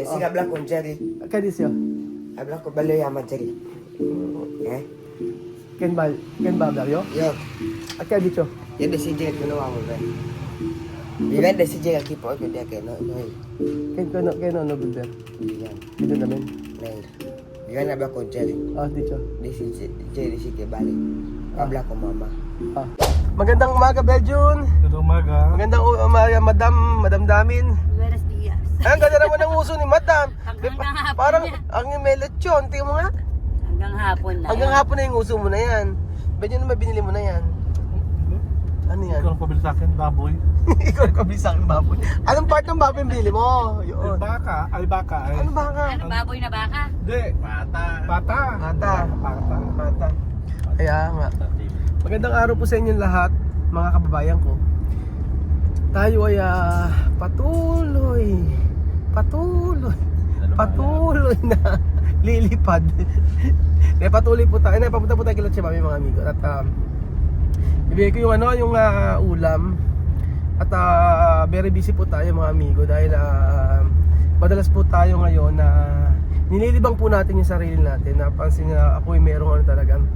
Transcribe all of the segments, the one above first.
si habla con Jerry. ¿Qué dice? Habla con Vale llama Jerry. ¿Eh? ¿Quién va a hablar yo? Yo, ¿Qué ha dicho? yo decidí que no vamos a ver. Viven decidí aquí porque día que no ir. ¿Quién no volver? Viven, Dito namin. no ir. Viven habla con Jerry. Dicho. Jerry sí que vale. Habla con mamá. Magandang umaga, Beljun. Magandang umaga. Magandang umaga, Madam Damin. Buenos días. Ay, ang ganda naman ng uso ni Madam. Hanggang hapon Parang yan. ang may lechon. Tingnan mo nga. Hanggang hapon na. Hanggang hapon na yung uso mo na yan. Beljun, may binili mo na yan. Ano yan? Ikaw ang pabili sa akin, baboy. Ikaw ang kabili sa akin baboy. Anong part ng baboy yung binili mo? Yun. Baka. Ano ba ka? Ano, baboy na baka? Hindi. Pata. Mata. Pata. Mata. Kaya nga. Magandang araw po sa inyong lahat, mga kababayan ko. Tayo ay patuloy na lilipad. Patuloy po tayo. Papunta po tayo kila Chemami, mga amigo. At ibigay ko yung yung ulam. At very busy po tayo, mga amigo, dahil madalas po tayo ngayon na nililibang po natin yung sarili natin. Napansin na ako ay merong talagang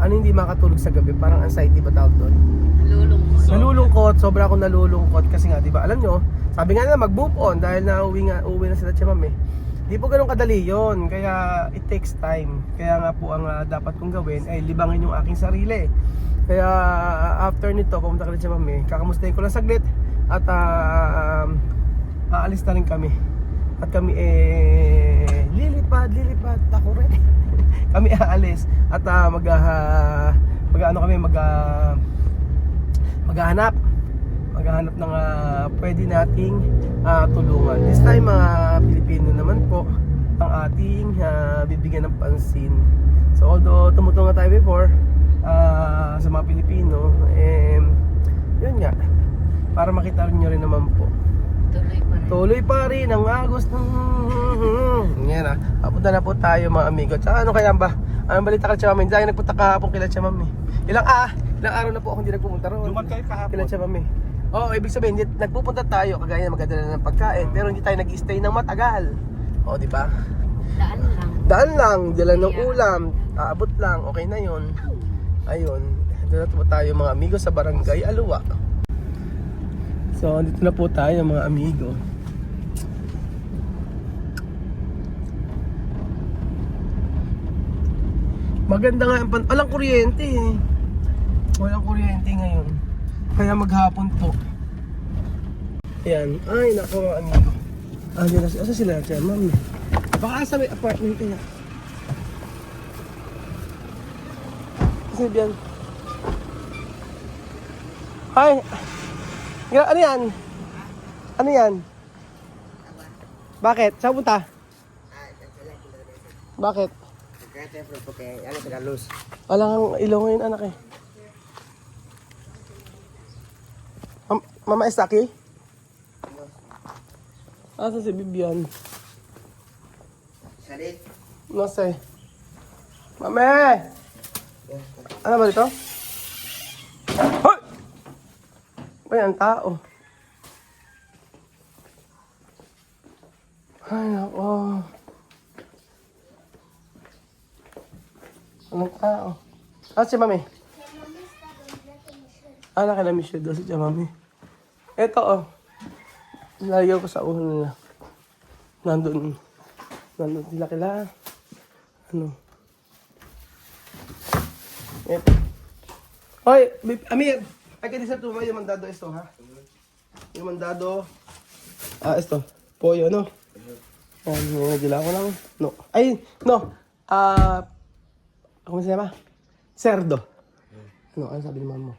hindi makatulog sa gabi, parang anxiety ba tawag doon? Nalulungkot. Nalulungkot, sobra akong nalulungkot kasi nga, di ba, alam nyo, sabi nga nila mag-move on dahil uwi na sila Chemami. Di po ganun kadali yon, kaya it takes time. Kaya nga po ang dapat kong gawin ay libangin yung aking sarili. Kaya after nito, pumunta ka rin Chemami, kakamustahin ko lang saglit at aalis na rin kami. At kami lilipad, ako rin. Kami aalis at maghahanap ng pwede nating tulungan. This time mga Pilipino naman po ang ating bibigyan ng pansin. So although tumutulong tayo before sa mga Pilipino, yun nga, para makita rin nyo rin naman po. Tuloy pa rin ang agos ng yan papunta na po tayo, mga amigo. Tsaka ano kaya ba? Anong balita ka Chemami? Dahil nagpunta kahapon kila Chemami. Ilang araw na po ako hindi nagpupunta roon. Duman kayo kahapon. Kila Chemami. Oo, ibig sabihin, nagpupunta tayo kagaya magdadala ng pagkain, pero hindi tayo nag-stay ng matagal. O, di ba? Daan lang, dala ng ulam, aabot lang, okay na yun. Ayun, doon na po tayo, mga amigo, sa Barangay Aluwa. So, dito na po tayo, mga amigo. Maganda nga walang kuryente eh. Walang kuryente ngayon. Kaya maghapon po. Ayan. Ay, nako, mga amigo. Asa sila? Ma'am. Baka sa may apartment kaya. Kasi diyan. Hi. Ano yan? Ano yan? Bakit? Saan punta? Bakit? Kaya telepon porque ano sa luz. Wala kang ilaw ngayon, anak eh. Mama Estaki? Asa si Bibian? Salit. No sé. Mame! Ano ba dito? Hoy! Ay, ang tao. Ay, nako. Anong tao? Si Mami. Nakilamiss siya doon si Mami. Eto, nalagyan ko sa ulo nila. Nandun sila kila. Eto. Hoy, Amir! Hay que decir tu may mandado esto, ha? Yung mandado. Esto. Pollo, no? Nagdila ko lang. No. Ay, no. ¿Cómo se llama? Cerdo. Ano sabi ni mama mo?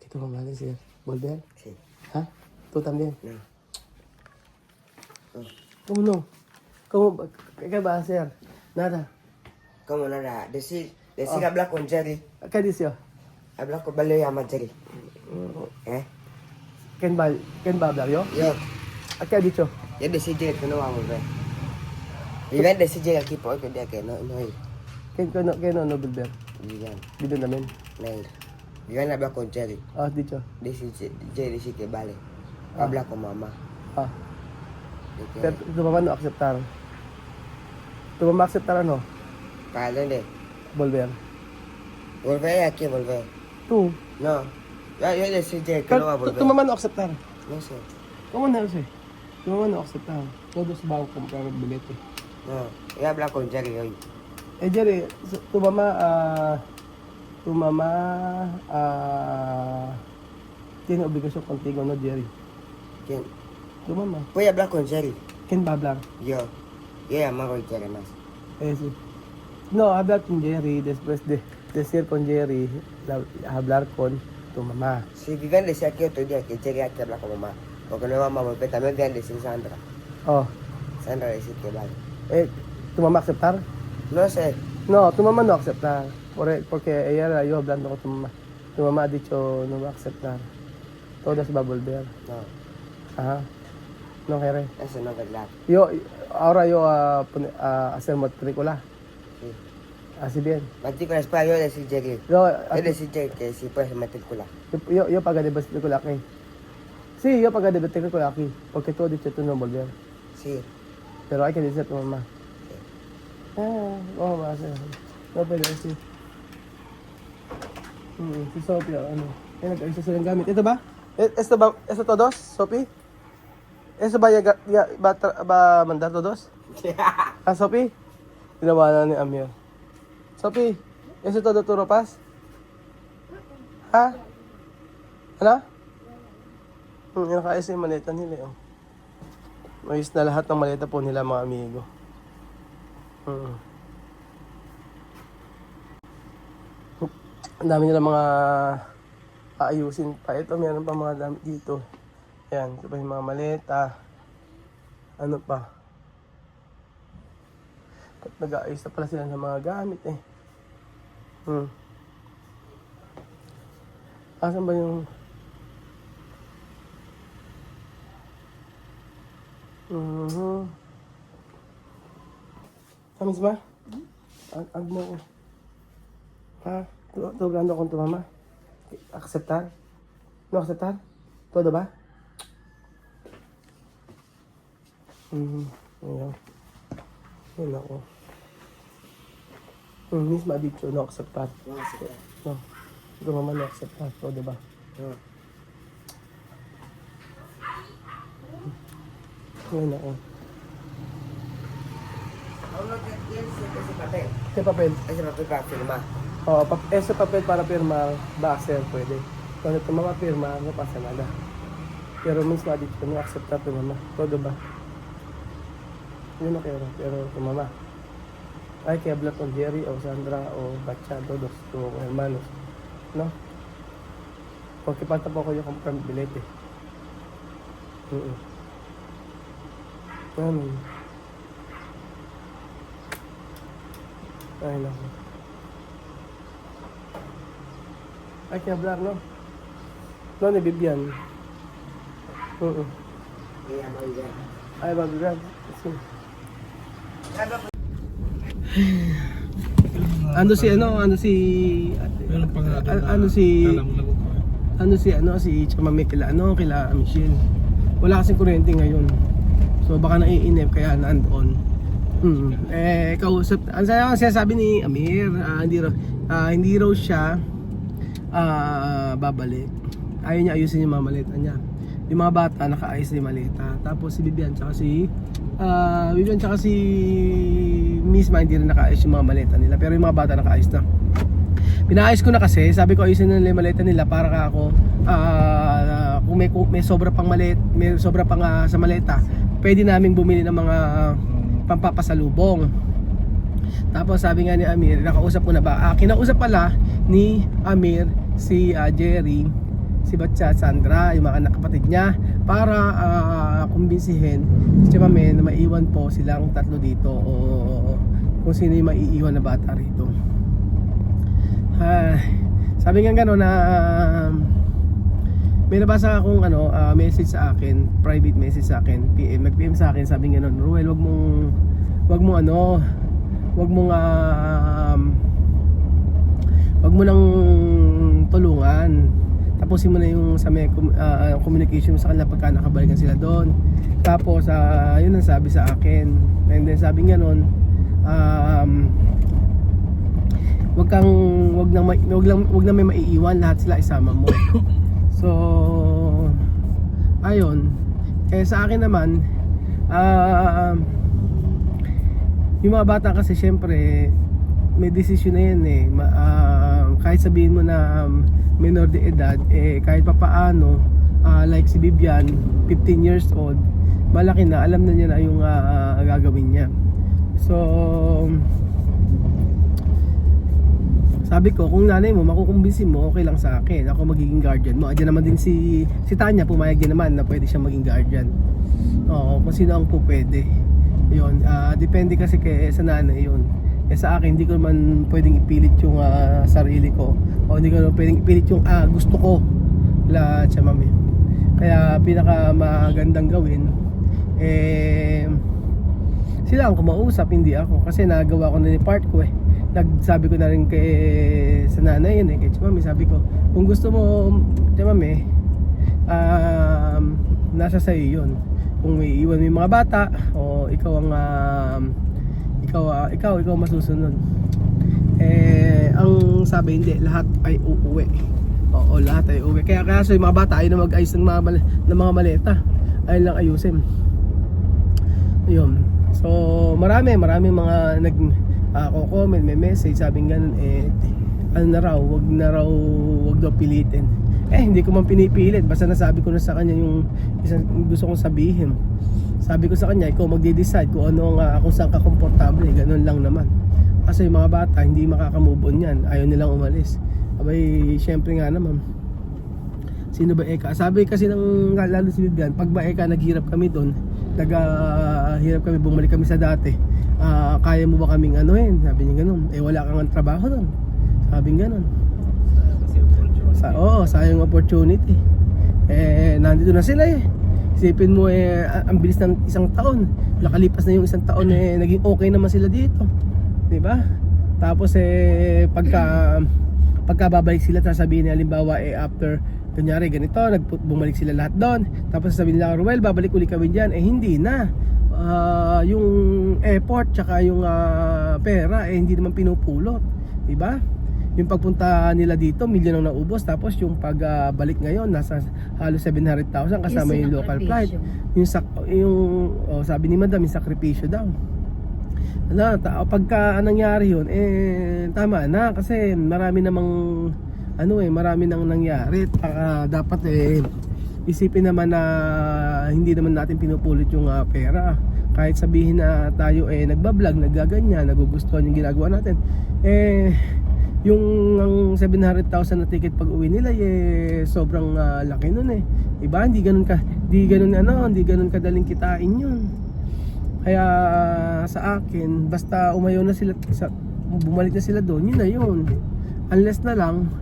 ¿Qué te vamos a decir? ¿Volver? Sí. ¿Ha? ¿Tú también? No. ¿Cómo no? ¿Qué va a hacer? Nada. ¿Cómo nada? Decir habla con Jerry. ¿Qué dice? Habla con Vale llama Jerry. ¿Eh? ¿Quién va a hablar yo? Yo, ¿Qué ha dicho? yo decidí que no vamos a ver. Viven decidí aquí porque día que no ir. ¿Quién no volver? Viven, Dito namin. no ir. Viven habla con Jerry. Dicho. Jerry sí que vale. Habla con mamá. Ah, Okay. pero tumama no, acceptar. Tumama acceptar ano? ¿Para dónde? Volver. ¿Volver a qué volver? Tú. No. Yo decidí que no va a volver. Tumama no, acceptar. No sé. ¿Cómo no sé? Tumama no, acceptar. Todos van a comprar el bilete. No. Voy a hablar con Jerry hoy. Jerry, tu mamá tiene obligación contigo, ¿no, Jerry? ¿Quién? Tu mamá. Voy a hablar con Jerry. ¿Quién va a hablar? Yo. Yo llamar a Jerry más. Sí. No, hablar con Jerry, después de decir con Jerry, hablar con tu mamá. Si Vivian decía aquí otro día que Jerry hay que hablar con mamá. Porque no vamos a volver. También voy a decir Sandra. Oh, Sandra decir que vale. ¿tu mamá aceptar? No sé. No, tu mamá no aceptar. Porque ella era yo hablando con tu mamá. Tu mamá ha dicho no va a aceptar. Todos va a volver. No. Ajá. No quiere. Eso no es verdad. Ahora yo hacer matrícula. Sí. Así bien. Matrícula después yo decir Jerry. Yo, Yo decir Jerry que si puedes matrícula. yo paga de matrícula aquí. Sí, yo paga de matrícula aquí. Porque tú has dicho tú no volver. Sí. Pero hay que decir a tu mamá. ¿Cómo va a hacer? No puede decir. Si Sophie, ano? Nag-ayos silang gamit. Ito ba? Ito todos, Sophie? Ito ba ba mandar todos? Sophie? Ginawa na ni Amir. Sophie, ito todo turo pas? Ha? Ano? Nakayos yung maleta nila, oh. Ayos na lahat ng maleta po nila, mga amigo. Ang dami nila mga aayusin pa. Ito, meron pa mga damit dito. Ayan, ito pa yung mga maleta. Ano pa? Nag-aayos na pala sila ng mga gamit eh. Asan ba yung... Kamis ba? Ag mo ko. Ha? Tublando akong tu mama. Acceptar? No acceptar? Todo ba? Ayan. Ayan ako. Misma dicho, no acceptar. No, sí. No. Tu mama no acceptar. Todo ba? No. Ayan ako. Uno que tiene ese papel. Ito papel. Ese papel para firmar. Oo, ese papel para firmar, baser pwede. Kung ito mga firma, no pasa nada. Pero mismo dito, no acceptar tu mama. Todo ba? Yun okay, pero tu mama. Hay que hablar con Jerry o Sandra o Bacha, todos tus hermanos. No? Porque falta poco yo comprar mi bilete. Ay, naku. Hay que hablar, ¿no? No, ni Vivian. Kaya mag-yan. Ay, Vivian. Sí. Ano si Chamame kila Michelle. Wala kasing kuryente ngayon. So baka naiinip kaya nandoon. Kausap. Ang sinasabi ni Amir, hindi raw siya babalik. Ayaw niya ayusin yung mga maleta niya. Yung mga bata nakaayos na yung maleta. Tapos si Vivian tsaka si Misma hindi rin nakaayos yung mga maleta nila. Pero yung mga bata nakaayos na. Pinaayos ko na kasi, sabi ko ayusin na yung maleta nila para ako kung may sobra pang sa maleta, pwede naming bumili ng mga pampapasalubong. Tapos sabi nga ni Amir, nakausap ko na ba? Kinausap pala ni Amir si Jerry, si Batcha, Sandra, yung mga kapatid niya para kumbinsihin si Chamame na maiwan po silang tatlo dito o kung sino yung maiiwan na bata rito. Sabi nga gano'n na may nabasa akong message sa akin, private message sa akin, nag-PM sa akin, sabi nga gano'n, Ruel, wag mo nang tulungan. Tapusin mo na yung sa communication mo sa kanila pagka nakabalikan sila doon. Tapos yun ang sabi sa akin. And then sabi niya noon, wag na may maiiwan, lahat sila isama mo. So ayun, sa akin naman, yung mga bata kasi syempre may desisyon na yan kahit sabihin mo na minor de edad, kahit papaano, like si Bibian 15 years old, malaki na, alam na niya na yung gagawin niya. So sabi ko, kung nanay mo makukumbinsin mo, okay lang sa akin, ako magiging guardian mo. Diyan naman din si Tanya, pumayag din naman na pwede siya maging guardian. Oo, kung sino ang po pwede. Yun, depende kasi sa nanay yun. Sa akin, hindi ko naman pwedeng ipilit yung sarili ko, o hindi ko naman pwedeng ipilit yung gusto ko lahat siya, mami. Kaya pinaka magandang gawin, sila ang kumausap, hindi ako. Kasi nagawa ko na ni part ko Nagsabi ko na rin sa nanay yun kay mami, sabi ko, kung gusto mo mami, nasa sa'yo yun. Kung may iwan mo yung mga bata, o ikaw ang ikaw masusunod. Ang sabi, hindi, lahat ay uuwi. Oo, lahat ay uuwi. Kaya so yung mga bata ay na mag-ayos ng mga maleta, ay lang ayusin. Yun. So maraming mga comment, may message, sabing ganun, ano na raw, wag daw pilitin. Hindi ko man pinipilit, basta nasabi ko na sa kanya yung isang gusto kong sabihin. Sabi ko sa kanya, ikaw magde-decide kung ano kung saan ka komportable, ganun lang naman. Kasi yung mga bata hindi makakamove on yan, ayaw nilang umalis. Abay, syempre nga naman, sino ba Eka? Sabi kasi ng lalo si Bibian, pag ba Eka naghirap kami doon, naghirap kami, bumalik kami sa dati, kaya mo ba kaming anuhin? Sabi niya ganun. Wala kang trabaho doon, sabi niya ganun. Sayang opportunity. Nandito na sila Isipin mo ang bilis ng isang taon. Nakalipas na yung isang taon naging okay naman sila dito. 'Di ba? Tapos pagka babalik sila, sasabihin nila halimbawa after kunyari ganito, bumalik sila lahat doon. Tapos sasabihin nila, "Well, babalik uli kami diyan." Hindi na. Yung effort tsaka yung pera hindi naman pinupulot, 'di ba? Yung pagpunta nila dito, milyon ang naubos. Tapos yung pagbalik ngayon, nasa halos 700,000 kasama yung local flight. Sabi ni Madam, yung sakripisyo daw. Pagka nangyari yun, tama na. Kasi marami namang marami nang nangyari. Dapat isipin naman na hindi naman natin pinupulot yung pera. Kahit sabihin na tayo nagbablog, nagaganyan, nagugustuhan yung ginagawa natin, yung 700,000 na ticket pag uwi nila sobrang laki nun Diba? Hindi ganun kadaling kitain yun. Kaya sa akin, basta umayaw na sila, bumalik na sila doon, yun na yun. Unless na lang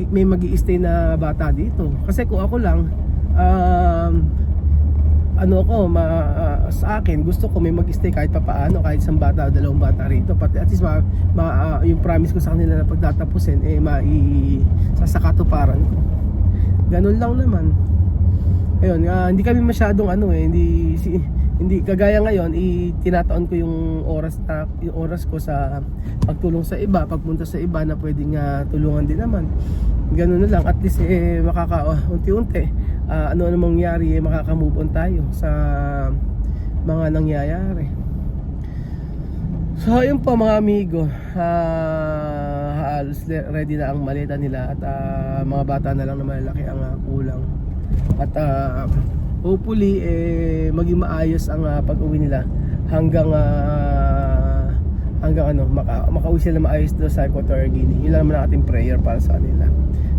may magi-stay na bata dito. Kasi kung ako lang, sa akin, gusto ko may mag-stay kahit papaano, kahit isang bata o dalawang bata rito. Pati at least yung promise ko sa kanila na pagtatapusin, sasakatuparan ko. Ganun lang naman. Ayun, hindi kami masyadong hindi kagaya ngayon, tinataon ko yung oras ko sa pagtulong sa iba, pagpunta sa iba na pwedeng tulungan din naman. Ganun na lang, at least unti-unti ano mangyari, makaka-move on tayo sa mga nangyayari. So ayun po mga amigo, halos ready na ang maleta nila at mga bata na lang na malaki ang kulang. At hopefully maging maayos ang pag-uwi nila hanggang makauwi sila maayos doon sa Equatorial Guinea. Yun lang naman ang ating prayer para sa kanila.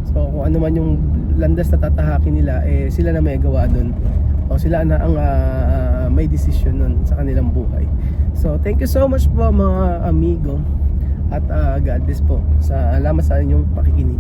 So kung ano man yung landas na tatahakin nila, sila na may gawa doon, o sila na ang may decision nun sa kanilang buhay. So thank you so much po mga amigo, at God bless po. Salamat sa inyong pakikinig.